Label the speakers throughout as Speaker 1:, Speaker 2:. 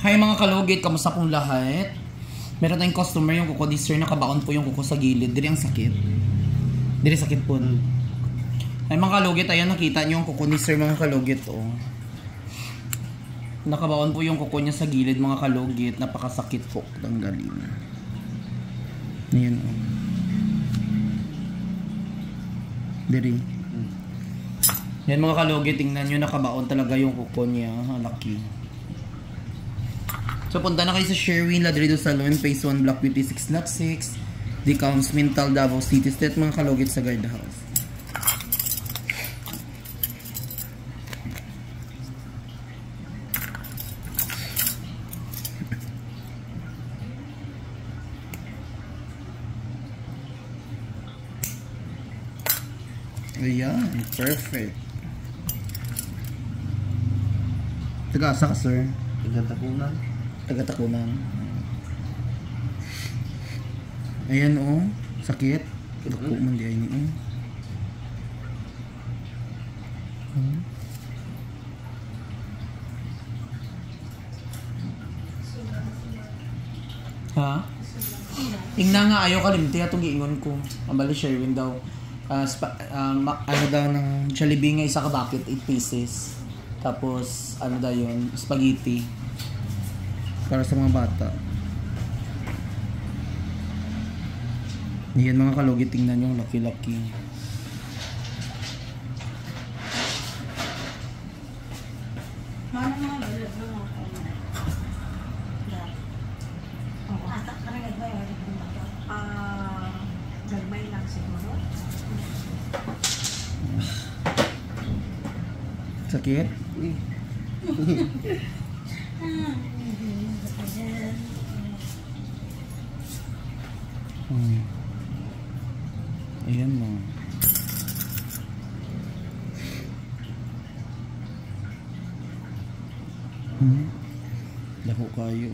Speaker 1: Hi mga kalugit, kamusta pong lahat? Meron tayong customer yung kuko this year, nakabaon po yung kuko sa gilid. Diri ang sakit. Diri sakit po. Ay mga kalugit, ayan nakita nyo yung kuko ni sir mga kalugit. Oh. Nakabaon po yung kuko niya sa gilid mga kalugit. Napakasakit po. Tanggalin. Ayan oh. Diri. Yan mga kalugit, tingnan nyo nakabaon talaga yung kuko niya. Laki. So punta na kayo sa Sherwin Ladrido Salon, Phase 1, Block 56, Lot 6, Decounts, Mintal, Davao City, State mga kalugit sa guard house. Ayan, perfect. Taga-asa ka, sir?
Speaker 2: Taga-Takunan.
Speaker 1: Taga-Takunan. Ayan oh, sakit. Dako man di ay ni oh. Ha? Tingnan nga ayaw kalimti atong giingon ko. Ambali Sherwin daw. Ano daw ng Jollibee nga isa ka bucket 8 pieces. Tapos ano daw yun, spaghetti. Para sa mga bata. Yan mga kalugit, tingnan yung laki-laki.
Speaker 3: Gagmay lang siguro.
Speaker 1: Sakit? Ayan mo. Lako kayo.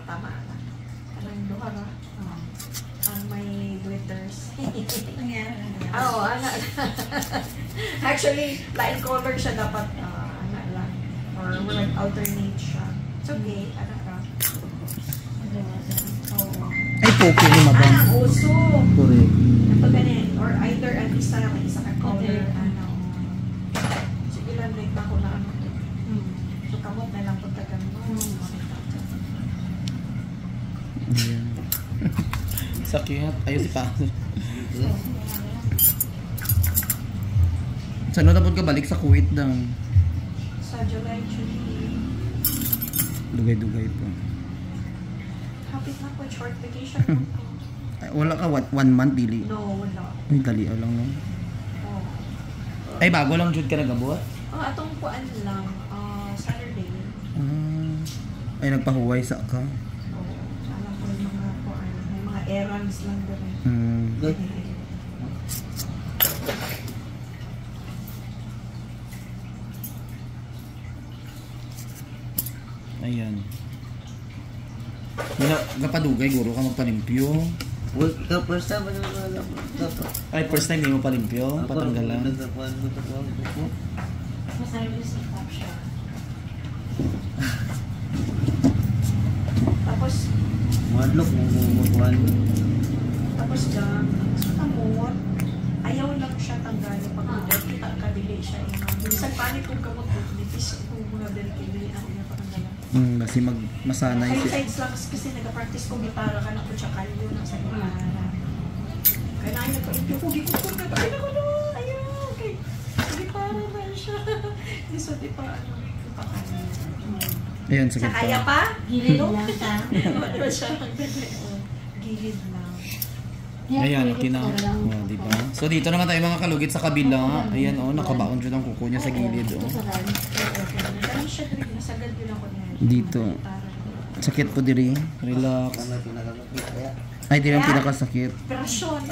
Speaker 3: Tama na. Anong duha na? Ang may glitters. Oo, anak. Actually, light color siya dapat. Anak lang. Or walang alternate siya. It's okay. Anak ka.
Speaker 1: Ay, poke ni mabang.
Speaker 3: Ang uso.
Speaker 1: Correct.
Speaker 3: Pag ganyan. Or either ang isa, may isa ka color. Ano. Sige lang, like ako na ano. So, kamot na lang punta ka mo.
Speaker 1: Ayan. Sakit. Ayos pa. Saan na dapat ka balik sa Kuwait daw?
Speaker 3: Sa July,
Speaker 1: Dugay-dugay po.
Speaker 3: Hapit na po, short vacation.
Speaker 1: Ay, wala ka, what? 1 month, dili?
Speaker 3: No, wala.
Speaker 1: Ay, dali lang no?
Speaker 3: Oh.
Speaker 1: Ay, bago lang jud ka nagabot?
Speaker 3: Atong kuan lang, Saturday.
Speaker 1: Ay, nagpahuway sa ka?
Speaker 3: Oo. Alam ko yung mga kuan, may mga errands lang doon.
Speaker 1: Ayan. Gapadugay, guro ka magpalimpyo.
Speaker 2: First time ba naman dapat?
Speaker 1: Ay, first time hindi mo palimpyo? Patanggalan?
Speaker 3: Tapos,
Speaker 2: Madlock mo magkuhan.
Speaker 3: tapos dyan, sa kamot, ayaw lang siya tanggalin pag kita ka, dili siya. Minsan panik kung kamot, nipis kung mga dili ako niya patanggalan.
Speaker 1: Kasi masanay siya.
Speaker 3: Sides lang kasi nag-practice kong gitara ka na ko siya kalyo na sa gitara. Kaya na ko ito ko gikukul ka. Ay naku no! Ayaw! Okay. Sa gitara na siya. Hindi so di pa ano.
Speaker 1: Ayan, sakit
Speaker 3: Sa kaya
Speaker 1: pa.
Speaker 3: pa?
Speaker 4: Gilid lang ta.
Speaker 3: Ano siya? Gilid lang.
Speaker 1: Ayan, diba? So dito naman tayo mga kalugit sa kabila. Ayan oh, nakabaon dyan ang kuko niya sa gilid oh.
Speaker 3: Kaya siya rin. Nasagad yun ako niya.
Speaker 1: Dito. Sakit po diri. Relax. Ay, di lang pinakasakit.
Speaker 3: Operasyon.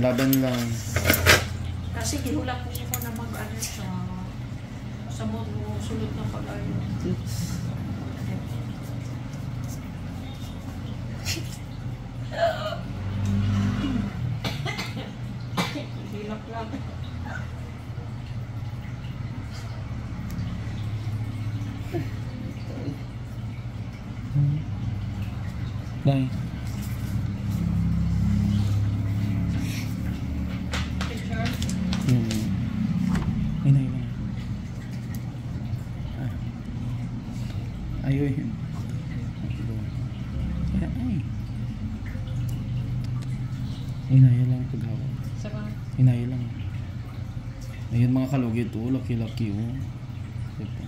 Speaker 1: Laban lang.
Speaker 3: Kasi gihulak ko na mag-ano siya. Sa mo sulot ng pag-ano. Hilap lang.
Speaker 1: Dai.
Speaker 3: Picture.
Speaker 1: Ay, na. Ayoy. Inayo lang paghawa.
Speaker 3: Saka,
Speaker 1: Inayo lang. Ayun mga kalugit oh, laki-laki oh. Ito.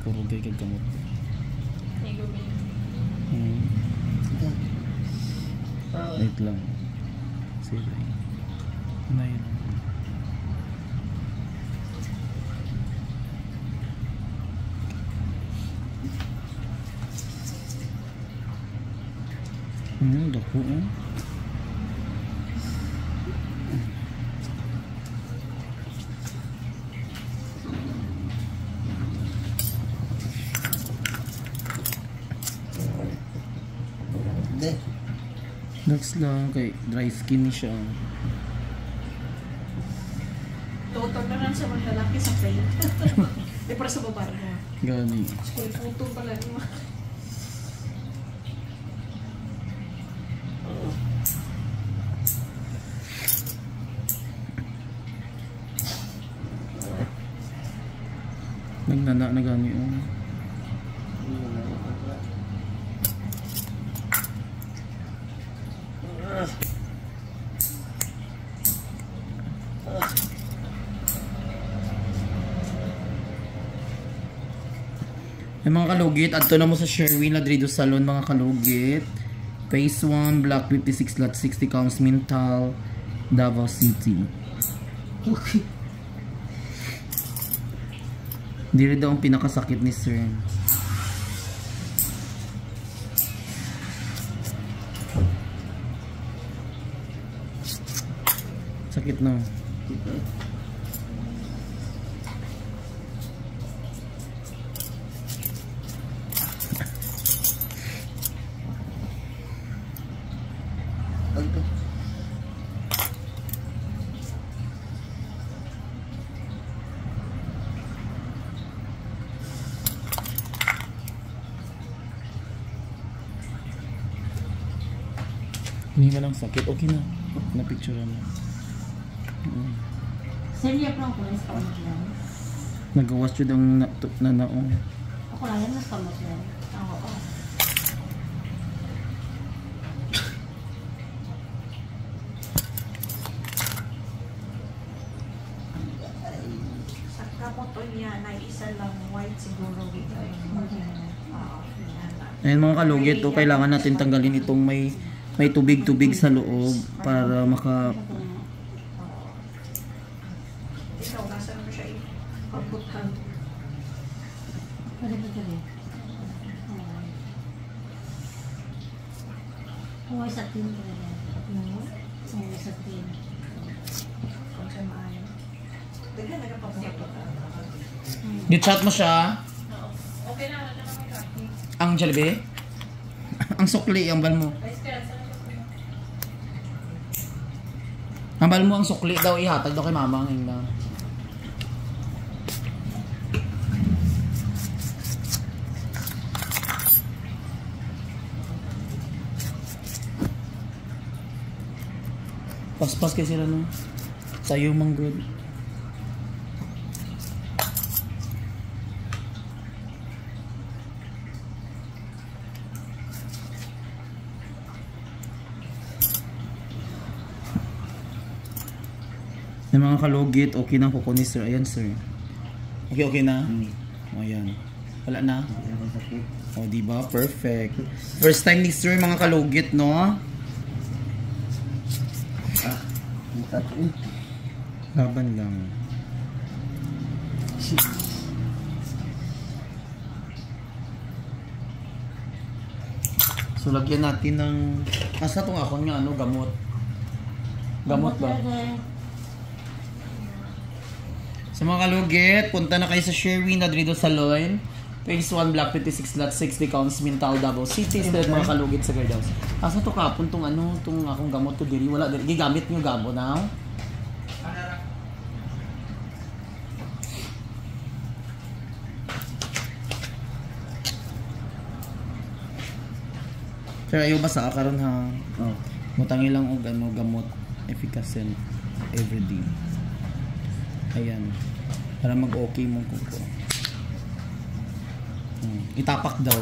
Speaker 1: Puro gay kagkamot.
Speaker 3: may gabi.
Speaker 1: Wait lang. Sige. Inayo lang. Dako oh.
Speaker 2: Hindi.
Speaker 1: Next lang kay dry skin siya.
Speaker 3: Total na lang sa mga lalaki sa paint. Di para sa babae na.
Speaker 1: Gani.
Speaker 3: School photo pala niyo.
Speaker 1: Nagnana na gani oh. Yung mga kalugit, adto na mo sa Sherwin Ladrido Salon mga kalugit. Phase 1, Block 56, Lot 60, Counts Mintal, Davao City. Hindi rin daw ang pinakasakit ni Sir. Sakit na. Hindi ka lang sakit. Okay na. Na-picture mo.
Speaker 4: Serya pa ako sa kamot lang.
Speaker 1: Nagawas yun ang naong.
Speaker 4: Ako lang yan mas kamot lang. Oo.
Speaker 3: Sa kamoto niya, na isa lang white siguro with
Speaker 1: Ayan mga kalugit, to, kailangan natin tanggalin itong may tubig-tubig sa loob para maka...
Speaker 3: ikaw, nasa mo siya ipagputan.
Speaker 4: Pwede ba dali? Huwag sa tin ka na. Huwag sa tin.
Speaker 3: Kung siya maayo. Daghan nagpapaputo ka.
Speaker 1: Di-chat mo siya?
Speaker 3: Okay na, wala naman kaki.
Speaker 1: Ang Jollibee? Ang sukli, ang bal mo. Ang bal mo ang sukli daw, ihatag daw kay mama ang ingna. Paspas kayo sila no? Sa'yo mang good. Yung mga kalugit, okay na kuko ni sir. Ayan sir. Okay na? O ayan. Wala na? O diba? Perfect. First time ni sir mga kalugit, no? Laban lang. So lagyan natin ng... Asa itong akon nga ano? Gamot. Gamot ba? Sa mga kalugit, punta na kayo sa Sherwin Ladrido Salon. Phase 1, Block 56, Lot 60, Counts Mintal, Davao City. Instead mga kalugit sa Gardaws. Asa to kapon tong ano, tong akong gamot to diri. Wala diri. Gigamit nyo gamo now. Sir, ayaw basa karon ha.
Speaker 2: Oh.
Speaker 1: Mutangi lang og ano gamot efficacy everyday. Ayan. Para mag-okay mo kuko. Itapak daw.